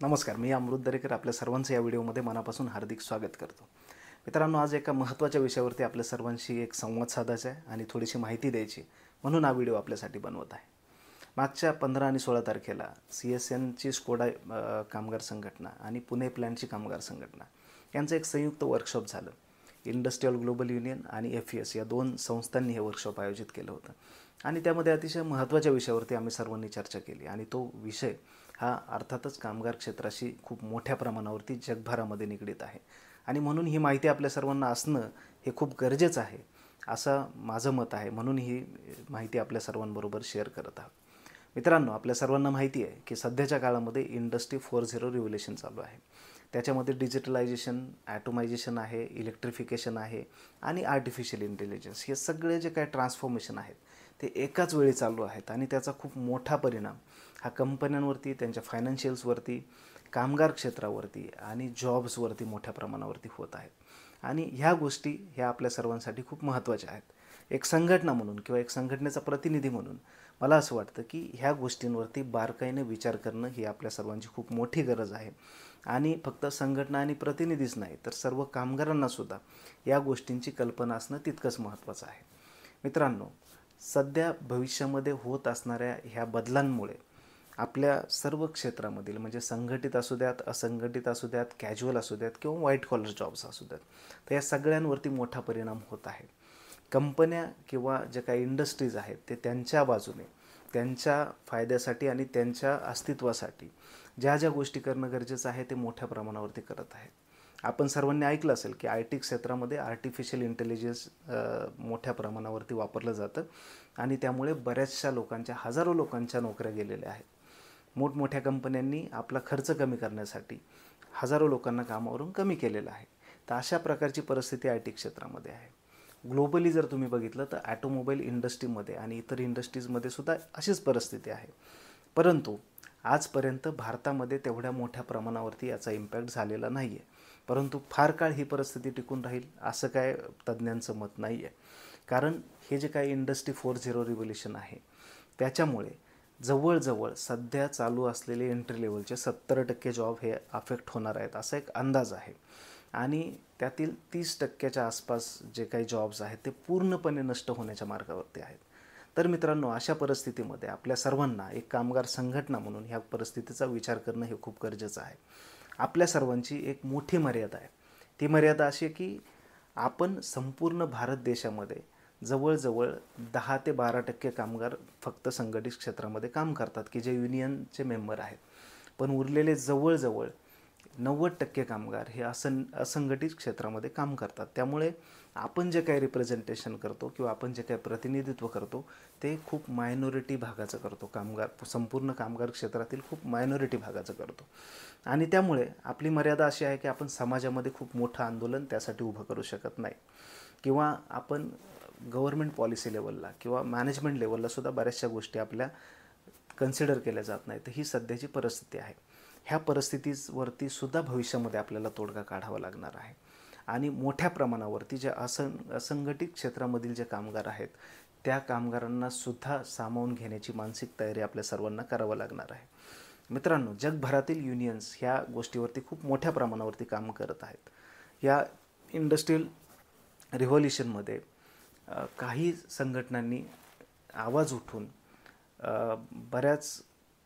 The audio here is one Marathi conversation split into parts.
नमस्कार, मी अमृत दरेकर आपल्या सर्वांचं या व्हिडिओमध्ये मनापासून हार्दिक स्वागत करतो. मित्रांनो, आज एका महत्त्वाच्या विषयावरती आपल्या सर्वांशी एक संवाद साधायचा आहे आणि थोडीशी माहिती द्यायची, म्हणून हा व्हिडिओ आपल्यासाठी बनवत आहे. मागच्या 15 आणि 16 तारखेला CSNची स्कोडा कामगार संघटना आणि पुणे प्लॅनची कामगार संघटना यांचं एक संयुक्त वर्कशॉप झालं. इंडस्ट्रियल ग्लोबल युनियन आणि FES या दोन संस्थांनी हे वर्कशॉप आयोजित केलं होतं आणि त्यामध्ये अतिशय महत्त्वाच्या विषयावरती आम्ही सर्वांनी चर्चा केली आणि तो विषय हा अर्थातच कामगार क्षेत्राशी खूप मोठ्या प्रमाणावरती जगभरामध्ये निगडीत आहे आणि म्हणून ही माहिती आपल्या सर्वांना असणं हे खूप गरजेचं आहे असं माझं मत आहे. म्हणून ही माहिती आपल्या सर्वांबरोबर शेअर करत आहोत. मित्रांनो, आपल्या सर्वांना माहिती आहे की सध्याच्या काळामध्ये इंडस्ट्री 4.0 रिव्होल्यूशन चालू आहे. त्याच्यामध्ये डिजिटलायझेशन, ॲटोमायझेशन आहे, इलेक्ट्रिफिकेशन आहे आणि आर्टिफिशियल इंटेलिजन्स हे सगळे जे काही ट्रान्सफॉर्मेशन आहेत ते एकाच वेळी चालू आहेत आणि त्याचा खूप मोठा परिणाम हा कंपन्यांवरती, त्यांच्या फायनान्शियल्सवरती, कामगार क्षेत्रावरती आणि जॉब्सवरती मोठ्या प्रमाणावरती होत आहेत. आणि ह्या गोष्टी ह्या आपल्या सर्वांसाठी खूप महत्त्वाच्या आहेत. एक संघटना म्हणून किंवा एक संघटनेचा प्रतिनिधी म्हणून मला असं वाटतं की ह्या गोष्टींवरती बारकाईने विचार करणं ही आपल्या सर्वांची खूप मोठी गरज आहे. आणि फक्त संघटना आणि प्रतिनिधीच नाही तर सर्व कामगारांनासुद्धा या गोष्टींची कल्पना असणं तितकंच महत्त्वाचं आहे. मित्रांनो, सध्या भविष्यामध्ये होत असणाऱ्या ह्या बदलांमुळे आपल्या सर्व क्षेत्रामधील म्हणजे संघटित असू द्यात, असंघटित असू द्यात, कॅज्युअल असू द्यात किंवा व्हाईट कॉलर जॉब्स असू द्यात, तर या सगळ्यांवरती मोठा परिणाम होत आहे. कंपन्या किंवा ज्या काही इंडस्ट्रीज आहेत ते त्यांच्या बाजूने, त्यांच्या फायद्यासाठी आणि त्यांच्या अस्तित्वासाठी ज्या ज्या गोष्टी करणं गरजेचं आहे ते मोठ्या प्रमाणावरती करत आहेत. आपण सर्वांनी ऐकलं असेल की IT क्षेत्रामध्ये आर्टिफिशियल इंटेलिजन्स मोठ्या प्रमाणावरती वापरलं जातं आणि त्यामुळे बऱ्याचशा लोकांच्या, हजारो लोकांच्या नोकऱ्या गेलेल्या आहेत. मोठमोठ्या कंपन्यांनी आपला खर्च कमी करण्यासाठी हजारो लोकांना कामावरून कमी केलेलं आहे. तर अशा प्रकारची परिस्थिती IT क्षेत्रामध्ये आहे. ग्लोबली जर तुम्ही बघितलं तर ॲटोमोबाईल इंडस्ट्रीमध्ये आणि इतर इंडस्ट्रीजमध्ये सुद्धा अशीच परिस्थिती आहे. परंतु आजपर्यंत भारतामध्ये तेवढ्या मोठ्या प्रमाणावरती याचा इम्पॅक्ट झालेला नाही आहे. परंतु फार काळ ही परिस्थिती टिकून राहील असं काय तज्ज्ञांचं मत नाही आहे. कारण हे जे काही इंडस्ट्री 4.0 रिव्होल्यूशन आहे त्याच्यामुळे जवळजवळ सध्या चालू असलेले एंट्री लेवलचे 70% जॉब हे अफेक्ट होणार आहेत असा एक अंदाज आहे. आणि त्यातील 30%च्या आसपास जे काही जॉब्स आहेत ते पूर्णपणे नष्ट होण्याच्या मार्गावरती आहेत. तर मित्रांनो, अशा परिस्थितीमध्ये आपल्या सर्वांना एक कामगार संघटना म्हणून ह्या परिस्थितीचा विचार करणं हे खूप गरजेचं आहे. आपल्या सर्वांची एक मोठी मर्यादा आहे. ती मर्यादा अशी आहे की आपण संपूर्ण भारत देशामध्ये जवळजवळ 10 ते 12% कामगार फक्त संघटित क्षेत्रामध्ये काम करतात की जे युनियनचे मेंबर आहेत. पण उरलेले जवळजवळ 90% कामगार हे असंघटित क्षेत्रामध्ये काम करतात. त्यामुळे आपण जे काही रिप्रेझेंटेशन करतो किंवा आपण जे काही प्रतिनिधित्व करतो ते खूप मायनॉरिटी भागाचं करतो. संपूर्ण कामगार क्षेत्रातील खूप मायनॉरिटी भागाचं करतो. आणि त्यामुळे आपली मर्यादा अशी आहे की आपण समाजामध्ये खूप मोठं आंदोलन त्यासाठी उभं करू शकत नाही किंवा आपण गव्हर्नमेंट पॉलिसी लेवलला किंवा मॅनेजमेंट लेवलला सुद्धा बऱ्याचशा गोष्टी आपल्या कन्सिडर केल्या जात नाही. तर ही सध्याची परिस्थिती आहे. ह्या परिस्थितीवरती सुद्धा भविष्यामध्ये आपल्याला तोडगा काढावा लागणार आहे आणि मोठ्या प्रमाणावरती ज्या असंघटित क्षेत्रामधील जे कामगार आहेत त्या कामगारांना सुद्धा सामावून घेण्याची मानसिक तयारी आपल्या सर्वांना करावं लागणार आहे. मित्रांनो, जगभरातील युनियन्स ह्या गोष्टीवरती खूप मोठ्या प्रमाणावरती काम करत आहेत. या इंडस्ट्रियल रिव्होल्यूशनमध्ये काही संघटनांनी आवाज उठून बऱ्याच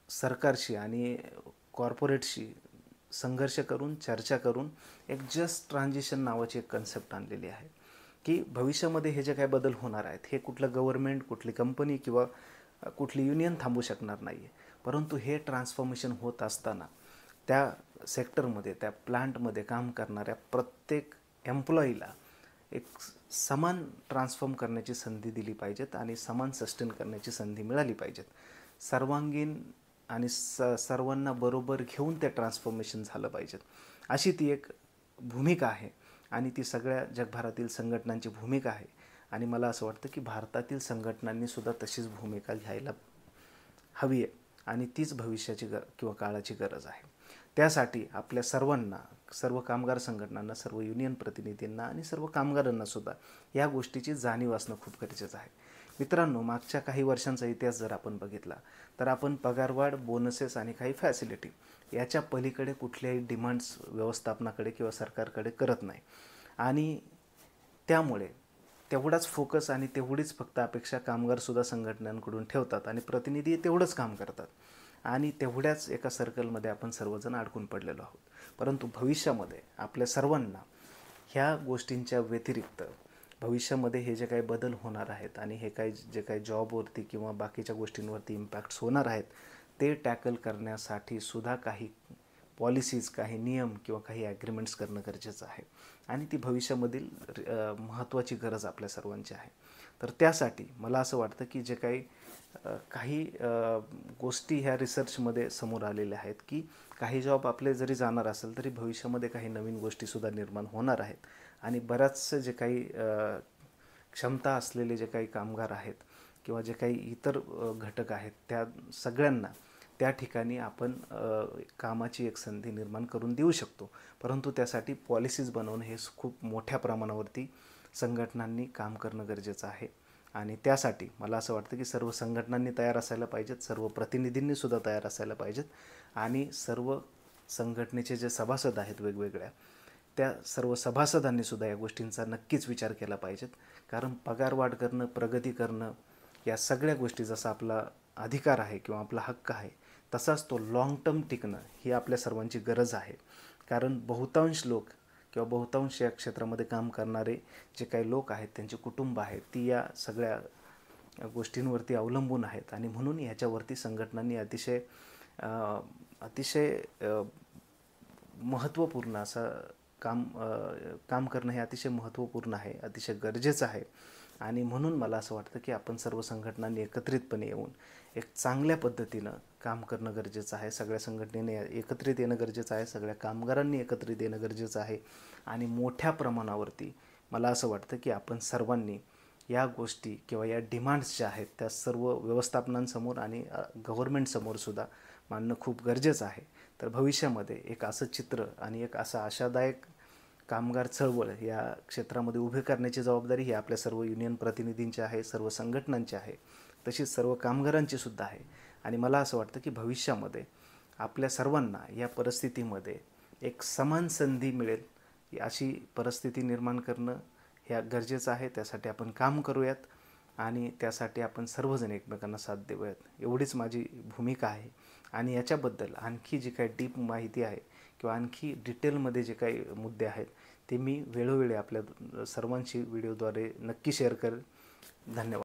सरकारशी आणि कॉर्पोरेटशी संघर्ष करून, चर्चा करून एक जस्ट ट्रान्झिशन नावाची एक कन्सेप्ट आणलेली आहे की भविष्यामध्ये हे जे काही बदल होणार आहेत हे कुठलं गव्हर्नमेंट, कुठली कंपनी किंवा कुठली युनियन थांबू शकणार नाही आहे. परंतु हे ट्रान्सफॉर्मेशन होत असताना त्या सेक्टरमध्ये, त्या प्लांटमध्ये काम करणाऱ्या प्रत्येक एम्प्लॉईला एक समान ट्रान्सफॉर्म करण्याची संधी दिली पाहिजेत आणि समान सस्टेन करण्याची संधी मिळाली पाहिजेत. सर्वांगीण आणि सर्वांना बरोबर घेऊन ते ट्रान्सफॉर्मेशन झालं पाहिजेत अशी ती एक भूमिका आहे आणि ती सगळ्या जगभरातील संघटनांची भूमिका आहे. आणि मला असं वाटतं की भारतातील संघटनांनीसुद्धा तशीच भूमिका घ्यायला हवी आहे आणि तीच भविष्याची किंवा काळाची गरज आहे. त्यासाठी आपल्या सर्वांना, सर्व कामगार संघटनांना, सर्व युनियन प्रतिनिधींना आणि सर्व कामगारांनासुद्धा या गोष्टीची जाणीव असणं खूप गरजेचं आहे. मित्रांनो, मागच्या काही वर्षांचा इतिहास जर आपण बघितला तर आपण पगारवाढ, बोनसेस आणि काही याच्या पलीकडे कुठल्याही डिमांड्स व्यवस्थापनाकडे किंवा सरकारकडे करत नाही. आणि त्यामुळे तेवढाच फोकस आणि तेवढीच फक्त अपेक्षा कामगारसुद्धा संघटनांकडून ठेवतात आणि प्रतिनिधी तेवढंच काम करतात आणि तेवढ्याच एका सर्कलमध्ये आपण सर्वजण अडकून पडलेलो आहोत. परंतु भविष्यामध्ये आपल्या सर्वांना ह्या गोष्टींच्या व्यतिरिक्त भविष्यामध्ये हे जे काही बदल होणार आहेत आणि हे काही जे काही जॉबवरती किंवा बाकीच्या गोष्टींवरती इम्पॅक्ट्स होणार आहेत ते टॅकल करण्यासाठी सुद्धा काही पॉलिसीज, काही नियम किंवा काही ॲग्रीमेंट्स करणं गरजेचं आहे आणि ती भविष्यामधील महत्त्वाची गरज आपल्या सर्वांची आहे. तर त्यासाठी मला असं वाटतं की जे काही गोष्टी ह्या रिसर्चमध्ये समोर आलेल्या आहेत की काही जॉब आपले जरी जाणार असेल तरी भविष्यामध्ये काही नवीन गोष्टीसुद्धा निर्माण होणार आहेत आणि बऱ्याचसे जे काही क्षमता असलेले जे काही कामगार आहेत किंवा जे काही इतर घटक आहेत त्या सगळ्यांना त्या ठिकाणी आपण कामाची एक संधी निर्माण करून देऊ शकतो. परंतु त्यासाठी पॉलिसीज बनवणं हे खूप मोठ्या प्रमाणावरती संघटनांनी काम करणं गरजेचं आहे आणि त्यासाठी मला असं वाटतं की सर्व संघटनांनी तयार असायला पाहिजेत, सर्व प्रतिनिधींनीसुद्धा तयार असायला पाहिजेत आणि सर्व संघटनेचे जे सभासद आहेत वेगवेगळ्या त्या सर्व सभासदांनीसुद्धा या गोष्टींचा नक्कीच विचार केला पाहिजेत. कारण पगारवाढ करणं, प्रगती करणं या सगळ्या गोष्टी जसा आपला अधिकार आहे किंवा आपला हक्क आहे तसाच तो लाँग टर्म टिकणं ही आपल्या सर्वांची गरज आहे. कारण बहुतांश लोक किंवा बहुतांश या क्षेत्रामध्ये काम करणारे जे काही लोक आहेत त्यांचे कुटुंब आहेत ती या सगळ्या गोष्टींवरती अवलंबून आहेत आणि म्हणून याच्यावरती संघटनांनी अतिशय महत्त्वपूर्ण असं काम करणं हे अतिशय महत्त्वपूर्ण आहे, अतिशय गरजेचं आहे. आणि म्हणून मला असं वाटतं की आपण सर्व संघटनांनी एकत्रितपणे येऊन एक चांगल्या पद्धतीनं काम करणं गरजेचं आहे. सगळ्या संघटनेने एकत्रित येणं गरजेचं आहे, सगळ्या कामगारांनी एकत्रित येणं गरजेचं आहे आणि मोठ्या प्रमाणावरती मला असं वाटतं की आपण सर्वांनी या गोष्टी किंवा या डिमांड्स ज्या आहेत त्या सर्व व्यवस्थापनांसमोर आणि गव्हर्नमेंटसमोरसुद्धा मांडणं खूप गरजेचं आहे. तर भविष्यामध्ये एक असं चित्र आणि एक असं आशादायक कामगार चळवळ या क्षेत्रामध्ये उभे करण्याची जबाबदारी ही आपल्या सर्व युनियन प्रतिनिधींची आहे, सर्व संघटनांची आहे, तशीच सर्व कामगारांची सुद्धा आहे. आणि मला असं वाटतं की भविष्यामध्ये आपल्या सर्वांना या परिस्थितीमध्ये एक समान संधी मिळेल अशी परिस्थिती निर्माण करणं हे गरजेचं आहे. त्यासाठी आपण काम करूयात आणि त्यासाठी आपण सर्वजण एकमेकांना साथ देऊयात, एवढीच माझी भूमिका आहे. आणि याच्याबद्दल आणखी जी काही डीप माहिती आहे किंवा आणखी डिटेलमध्ये जे काही मुद्दे आहेत ते मी वेळोवेळी आपल्या सर्वांशी व्हिडिओद्वारे नक्की शेअर करेन. धन्यवाद.